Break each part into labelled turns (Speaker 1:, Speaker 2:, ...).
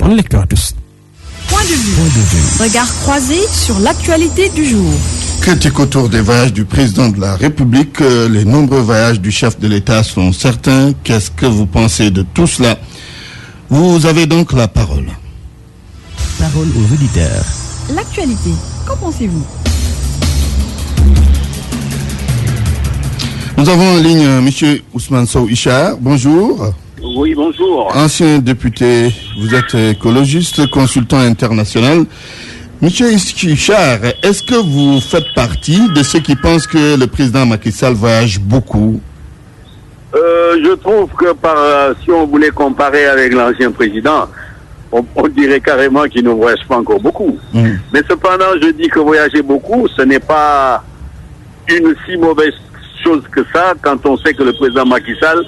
Speaker 1: bonne lecture à tous.
Speaker 2: Point de vue. Regard croisé sur l'actualité du jour.
Speaker 3: Critique autour des voyages du président de la République. Les nombreux voyages du chef de l'État sont certains. Qu'est-ce que vous pensez de tout cela? Vous avez donc la parole.
Speaker 1: Parole aux auditeurs.
Speaker 2: L'actualité, qu'en pensez-vous?
Speaker 3: Nous avons en ligne M. Ousmane Sow Ishar. Bonjour.
Speaker 4: Oui, bonjour.
Speaker 3: Ancien député, vous êtes écologiste, consultant international. Monsieur Ishar, est-ce que vous faites partie de ceux qui pensent que le président Macky Sall voyage beaucoup?
Speaker 4: Je trouve que si on voulait comparer avec l'ancien président, on dirait carrément qu'il ne voyage pas encore beaucoup. Mais cependant, je dis que voyager beaucoup, ce n'est pas une si mauvaise chose que ça, quand on sait que le président Macky Sall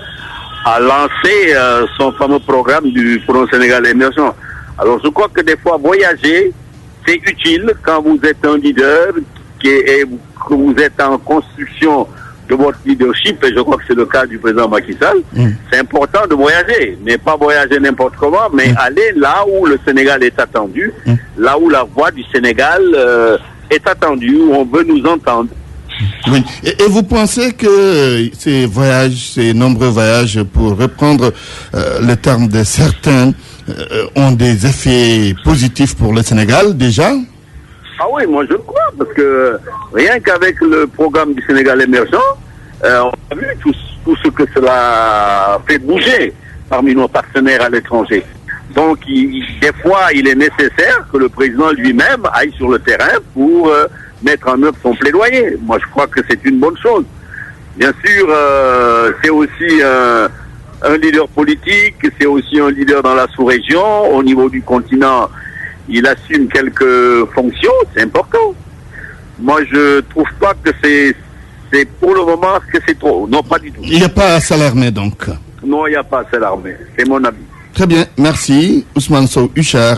Speaker 4: a lancé son fameux programme pour un Sénégal émergent. Alors je crois que des fois voyager, c'est utile quand vous êtes un leader et que vous êtes en construction de votre leadership, et je crois que c'est le cas du président Macky Sall. C'est important de voyager, mais pas voyager n'importe comment, mais aller là où le Sénégal est attendu, là où la voix du Sénégal est attendue, où on veut nous entendre.
Speaker 3: Oui. Et vous pensez que ces voyages, ces nombreux voyages, pour reprendre le terme de certains, ont des effets positifs pour le Sénégal déjà?
Speaker 4: Ah oui, moi je crois, parce que rien qu'avec le programme du Sénégal émergent, on a vu tout ce que cela fait bouger parmi nos partenaires à l'étranger. Donc des fois, il est nécessaire que le président lui-même aille sur le terrain pour mettre en œuvre son plaidoyer. Moi, je crois que c'est une bonne chose. Bien sûr, c'est aussi un leader politique, c'est aussi un leader dans la sous-région. Au niveau du continent, il assume quelques fonctions, c'est important. Moi, je trouve pas que c'est pour le moment que c'est trop. Non, pas du tout.
Speaker 3: Il n'y a pas à s'alarmer donc?
Speaker 4: Non, il n'y a pas à s'alarmer. C'est mon avis.
Speaker 3: Très bien, merci. Ousmane Sow Ishar,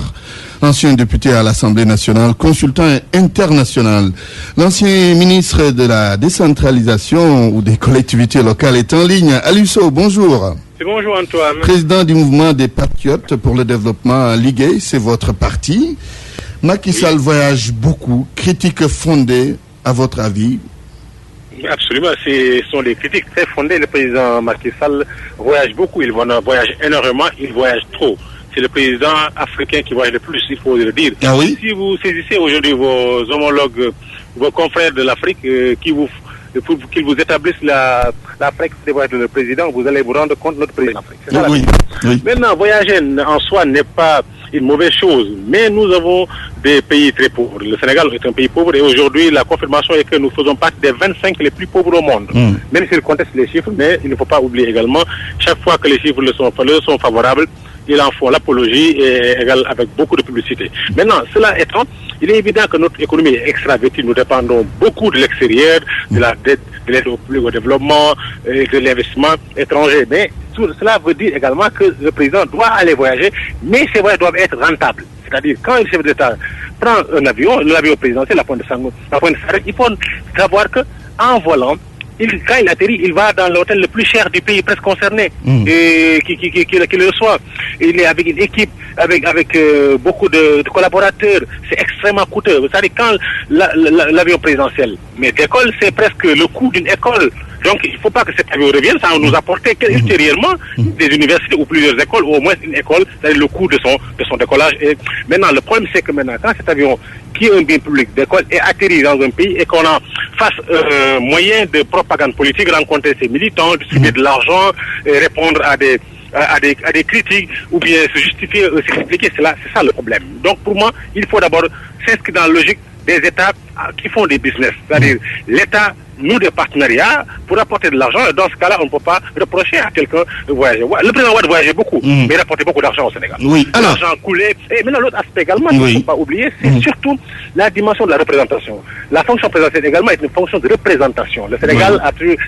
Speaker 3: ancien député à l'Assemblée nationale, consultant international. L'ancien ministre de la décentralisation ou des collectivités locales est en ligne. Aliou Sow, bonjour.
Speaker 5: Bonjour Antoine.
Speaker 3: Président du mouvement des Patriotes pour le développement Liguey, c'est votre parti. Macky Sall voyage beaucoup. Critique fondée, à votre avis?
Speaker 5: Absolument, ce sont des critiques très fondées. Le président Macky Sall voyage beaucoup, il voyage énormément, il voyage trop. C'est le président africain qui voyage le plus, il faut le dire.
Speaker 3: Ah oui?
Speaker 5: Si vous saisissez aujourd'hui vos homologues, vos confrères de l'Afrique, qu'ils vous établissent la fréquence des voyages de le président, vous allez vous rendre compte de notre président d'Afrique. C'est ça,
Speaker 3: oui.
Speaker 5: Maintenant, voyager en soi n'est pas une mauvaise chose, mais nous avons des pays très pauvres. Le Sénégal est un pays pauvre et aujourd'hui, la confirmation est que nous faisons partie des 25 les plus pauvres au monde. Même s'ils contestent les chiffres, mais il ne faut pas oublier également, chaque fois que les chiffres leur sont favorables, ils en font l'apologie et avec beaucoup de publicité. Maintenant, cela étant, il est évident que notre économie est extravertie. Nous dépendons beaucoup de l'extérieur, de la dette, de l'aide au développement, de l'investissement étranger. Mais cela veut dire également que le président doit aller voyager, mais ces voyages doivent être rentables. C'est-à-dire, quand le chef d'État prend un avion, l'avion présidentiel, la pointe de Sarek, il faut savoir qu'en volant, quand il atterrit, il va dans l'hôtel le plus cher du pays presque concerné, et qui le reçoit. Il est avec une équipe, avec beaucoup de collaborateurs. C'est extrêmement coûteux. Vous savez, quand l'avion présidentiel mais d'école, c'est presque le coût d'une école. Donc, il ne faut pas que cet avion revienne sans nous apporter ultérieurement des universités ou plusieurs écoles, ou au moins une école, c'est le coût de son décollage. Et maintenant, le problème, c'est que maintenant, quand cet avion, qui est un bien public d'école, est atterri dans un pays et qu'on a face moyen de propagande politique, rencontrer ses militants, distribuer de l'argent, et répondre à des critiques, ou bien se justifier, s'expliquer, c'est ça le problème. Donc, pour moi, il faut d'abord s'inscrire dans la logique des États qui font des business. C'est-à-dire, l'État noue des partenariats pour apporter de l'argent. Dans ce cas-là, on ne peut pas reprocher à quelqu'un de voyager. Le président Ouad voyageait beaucoup, mais il apportait beaucoup d'argent au Sénégal.
Speaker 3: Oui. Alors,
Speaker 5: l'argent coulé. Et maintenant, l'autre aspect également, il ne faut pas oublier, c'est surtout la dimension de la représentation. La fonction présidentielle également est une fonction de représentation. Le Sénégal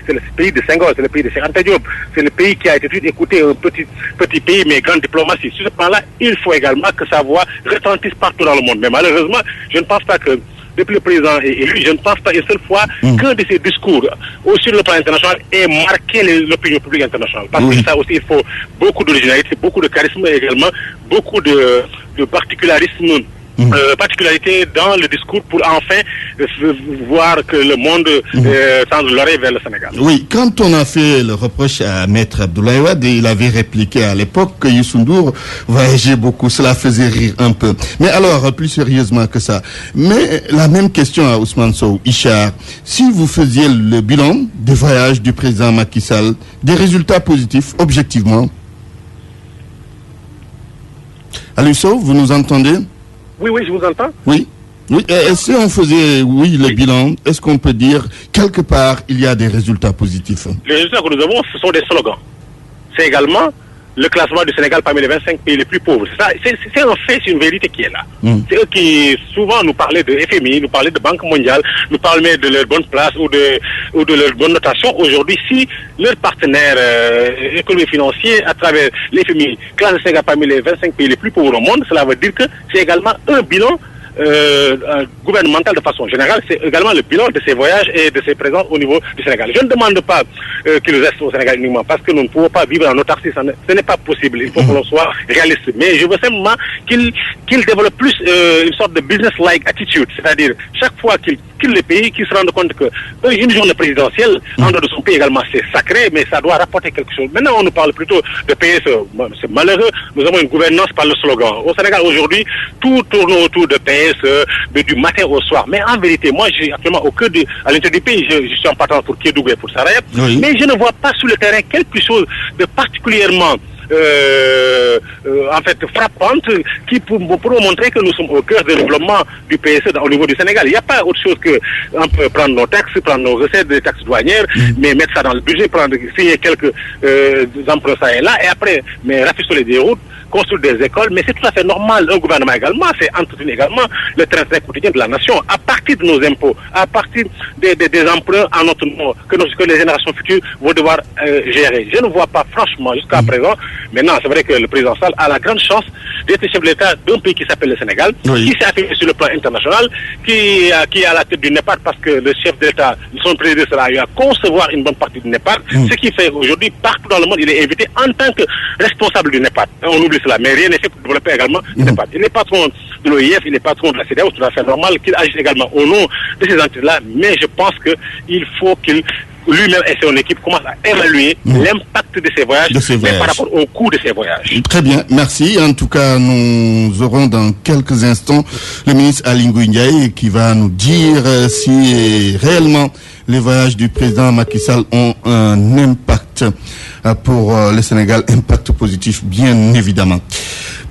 Speaker 5: c'est le pays de Senghor, c'est le pays de Cheikh Anta Diop, c'est le pays qui a été écouté, un petit pays, mais grande diplomatie. Sur ce plan-là, il faut également que sa voix retentisse partout dans le monde. Mais malheureusement, je ne pense pas que depuis le président est élu, je ne pense pas une seule fois qu'un de ses discours, sur le plan international, ait marqué l'opinion publique internationale. Parce que ça aussi, il faut beaucoup d'originalité, beaucoup de charisme et également beaucoup de particularisme. Particularité dans le discours pour enfin voir que le monde tend l'oreille vers le Sénégal.
Speaker 3: Oui, quand on a fait le reproche à Maître Abdoulaye Wade, il avait répliqué à l'époque que Youssou N'Dour voyageait beaucoup, cela faisait rire un peu. Mais alors, plus sérieusement que ça, mais la même question à Ousmane Sow Ishar, si vous faisiez le bilan des voyages du président Macky Sall, des résultats positifs, objectivement. Aliou Sow, vous nous entendez?
Speaker 5: Oui, je vous entends.
Speaker 3: Oui. Et si on faisait, le bilan, est-ce qu'on peut dire, quelque part, il y a des résultats positifs?
Speaker 5: Les résultats que nous avons, ce sont des slogans. C'est également le classement du Sénégal parmi les 25 pays les plus pauvres. C'est un fait, c'est une vérité qui est là. C'est eux qui, souvent, nous parlaient de FMI, nous parlaient de Banque mondiale, nous parlaient de leur bonne place ou de leur bonne notation. Aujourd'hui, si leurs partenaires économiques financiers, à travers l'FMI, classent le Sénégal parmi les 25 pays les plus pauvres au monde, cela veut dire que c'est également un bilan gouvernemental de façon générale, c'est également le bilan de ses voyages et de ses présences au niveau du Sénégal. Je ne demande pas qu'ils restent au Sénégal uniquement parce que nous ne pouvons pas vivre en autarcie, ce n'est pas possible, il faut que l'on soit réaliste. Mais je veux simplement qu'il développe plus une sorte de business-like attitude, c'est-à-dire chaque fois qu'il quitte le pays, qu'il se rende compte que une journée présidentielle, en dehors de son pays également, c'est sacré, mais ça doit rapporter quelque chose. Maintenant, on nous parle plutôt de PSE, c'est malheureux, nous avons une gouvernance par le slogan. Au Sénégal, aujourd'hui, tout tourne autour de PSE, du matin au soir. Mais en vérité, moi, je suis actuellement à l'intérieur du pays, je suis en partant pour Kédougou et pour Sarayab, mais je ne vois pas sur le terrain quelque chose de particulièrement en fait frappante qui pour montrer que nous sommes au cœur du développement du PSE au niveau du Sénégal. Il n'y a pas autre chose que on peut prendre nos taxes, prendre nos recettes des taxes douanières, mais mettre ça dans le budget, signer quelques emprunts ça et là, et après rafistoler des routes, construire des écoles, mais c'est tout à fait normal. Un gouvernement également, c'est entretenir également le train quotidien de la nation à partir de nos impôts, à partir des emprunts en notre nom que les générations futures vont devoir gérer. Je ne vois pas franchement jusqu'à présent. Maintenant, c'est vrai que le président Sall a la grande chance d'être chef de l'État d'un pays qui s'appelle le Sénégal, qui s'est affirmé sur le plan international, qui est à la tête du NEPAD parce que le chef d'État, son prédécesseur a eu à concevoir une bonne partie du NEPAD, ce qui fait aujourd'hui, partout dans le monde, il est invité en tant que responsable du NEPAD. On oublie cela, mais rien n'est fait pour développer également le NEPAD. Il n'est pas patron de l'OIF, il n'est pas patron de la CEDEAO, c'est tout à fait normal qu'il agisse également au nom de ces entités-là, mais je pense qu'il faut qu'il lui-même et son équipe commencent à évaluer l'impact de ces voyages, mais par rapport au coût de ces voyages.
Speaker 3: Très bien, merci. En tout cas, nous aurons dans quelques instants le ministre Aly Ngouille Ndiaye qui va nous dire si réellement les voyages du président Macky Sall ont un impact pour le Sénégal, impact positif bien évidemment.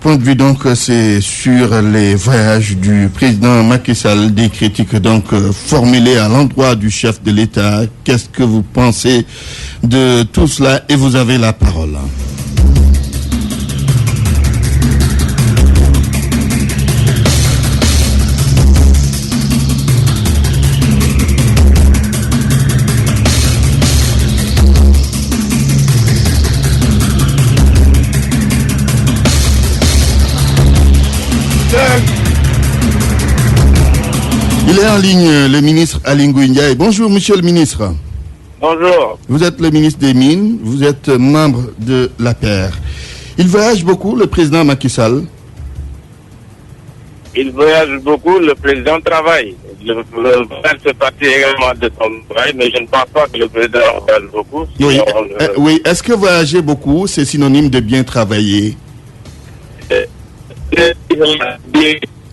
Speaker 3: Point de vue donc, c'est sur les voyages du président Macky Sall, des critiques donc formulées à l'endroit du chef de l'État. Qu'est-ce que vous pensez de tout cela? Et vous avez la parole. Il est en ligne, le ministre Aly Ngouille Ndiaye. Bonjour, monsieur le ministre.
Speaker 4: Bonjour.
Speaker 3: Vous êtes le ministre des Mines, vous êtes membre de l'APR. Il voyage beaucoup, le président Macky Sall?
Speaker 6: Il voyage beaucoup, le président travaille. Le voyage fait partie également de son travail, mais je ne pense pas que le président voyage beaucoup.
Speaker 3: Oui, oui. Est-ce que voyager beaucoup, c'est synonyme de bien travailler?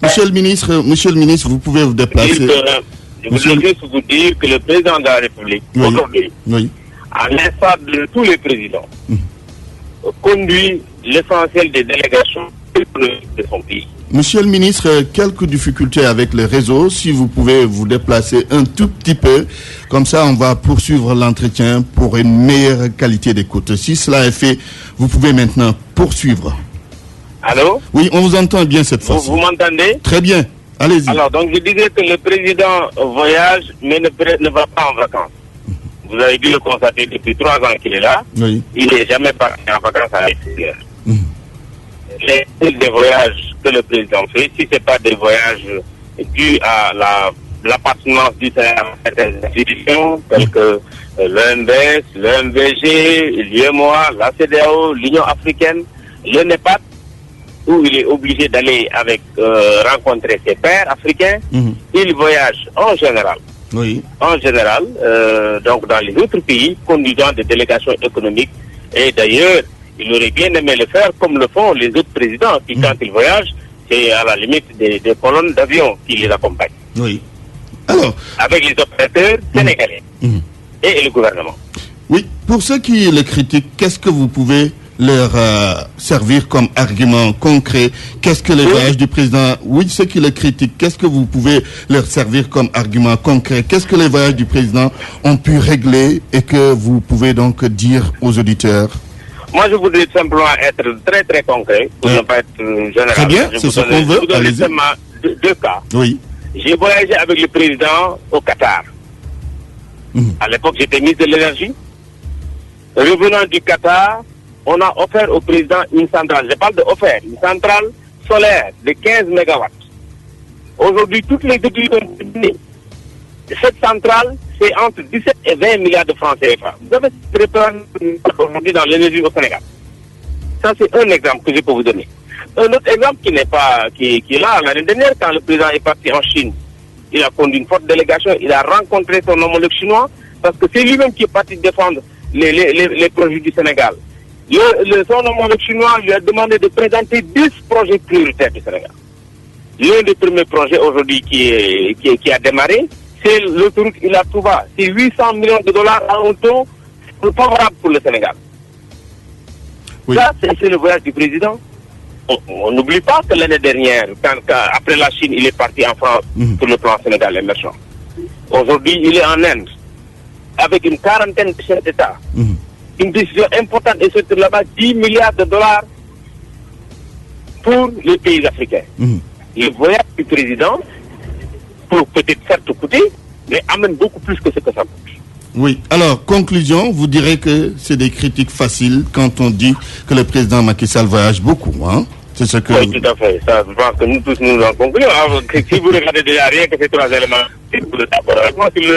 Speaker 3: Monsieur le ministre, vous pouvez vous déplacer.
Speaker 6: Je voudrais juste vous dire que le président de la République, aujourd'hui, à l'instar de tous les présidents, conduit l'essentiel des délégations de son pays.
Speaker 3: Monsieur le ministre, quelques difficultés avec le réseau. Si vous pouvez vous déplacer un tout petit peu, comme ça on va poursuivre l'entretien pour une meilleure qualité d'écoute. Si cela est fait, vous pouvez maintenant poursuivre.
Speaker 6: Allô?
Speaker 3: Oui, on vous entend bien cette fois-ci.
Speaker 6: Vous m'entendez?
Speaker 3: Très bien. Allez-y.
Speaker 6: Alors, donc je disais que le président voyage, mais ne va pas en vacances. Vous avez dû le constater depuis 3 ans qu'il est là.
Speaker 3: Oui.
Speaker 6: Il n'est jamais parti en vacances à l'extérieur. Les voyages que le président fait, si ce n'est pas des voyages dus à la l'appartenance du Sénégal à certaines institutions telles que l'OMS, l'OMVG, l'UEMOA, la CEDEAO, l'Union africaine, le NEPAD, où il est obligé d'aller rencontrer ses pairs africains. Il voyage en général.
Speaker 3: Oui.
Speaker 6: En général, donc dans les autres pays, conduisant des délégations économiques. Et d'ailleurs, il aurait bien aimé le faire comme le font les autres présidents qui, quand ils voyagent, c'est à la limite des colonnes d'avions qui les accompagnent.
Speaker 3: Oui. Alors,
Speaker 6: avec les opérateurs sénégalais et le gouvernement.
Speaker 3: Oui, pour ceux qui le critiquent, qu'est-ce que vous pouvez leur servir comme argument concret? Qu'est-ce que les voyages du président... Oui, ceux qui le critiquent, qu'est-ce que vous pouvez leur servir comme argument concret? Qu'est-ce que les voyages du président ont pu régler et que vous pouvez donc dire aux auditeurs?
Speaker 6: Moi, je voudrais simplement être très très concret, pour ne pas être général.
Speaker 3: Très bien, c'est ce qu'on veut.
Speaker 6: Allez-y. Seulement deux cas.
Speaker 3: Oui.
Speaker 6: J'ai voyagé avec le président au Qatar. À l'époque, j'étais ministre de l'énergie. Revenant du Qatar, on a offert au président une centrale. Je parle de offert, une centrale solaire de 15 MW. Aujourd'hui, toutes les études sont données. Cette centrale, c'est entre 17 et 20 milliards de francs CFA. Vous avez préparé aujourd'hui dans l'énergie au Sénégal. Ça, c'est un exemple que je peux vous donner. Un autre exemple qui est là, l'année dernière, quand le président est parti en Chine, il a conduit une forte délégation, il a rencontré son homologue chinois, parce que c'est lui-même qui est parti défendre les projets du Sénégal. Son homologue chinois lui a demandé de présenter 10 projets prioritaires du Sénégal. L'un des premiers projets aujourd'hui qui a démarré, c'est l'autoroute Ila Touba. C'est 800 millions de dollars à un taux favorable pour le Sénégal. Oui. Ça, c'est le voyage du président. On n'oublie pas que l'année dernière, après la Chine, il est parti en France sur le plan Sénégal émergent. Aujourd'hui, il est en Inde, avec une quarantaine de chefs d'État. Une décision importante est sortie là-bas, 10 milliards de dollars pour les pays africains. Le voyage du président, pour peut-être certes coûter, mais amène beaucoup plus que ce que ça coûte.
Speaker 3: Oui. Alors, conclusion, vous direz que c'est des critiques faciles quand on dit que le président Macky Sall voyage beaucoup, hein? C'est ce que...
Speaker 6: Oui, tout à fait. Ça, je pense que nous tous, nous en concluons. Si vous regardez déjà rien que ces trois éléments, vous êtes d'accord avec moi sur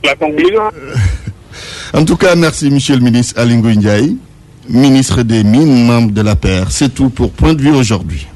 Speaker 6: la conclusion.
Speaker 3: En tout cas, merci, monsieur le ministre Aly Ngouille Ndiaye, ministre des Mines, membre de l'APR. C'est tout pour Point de vue aujourd'hui.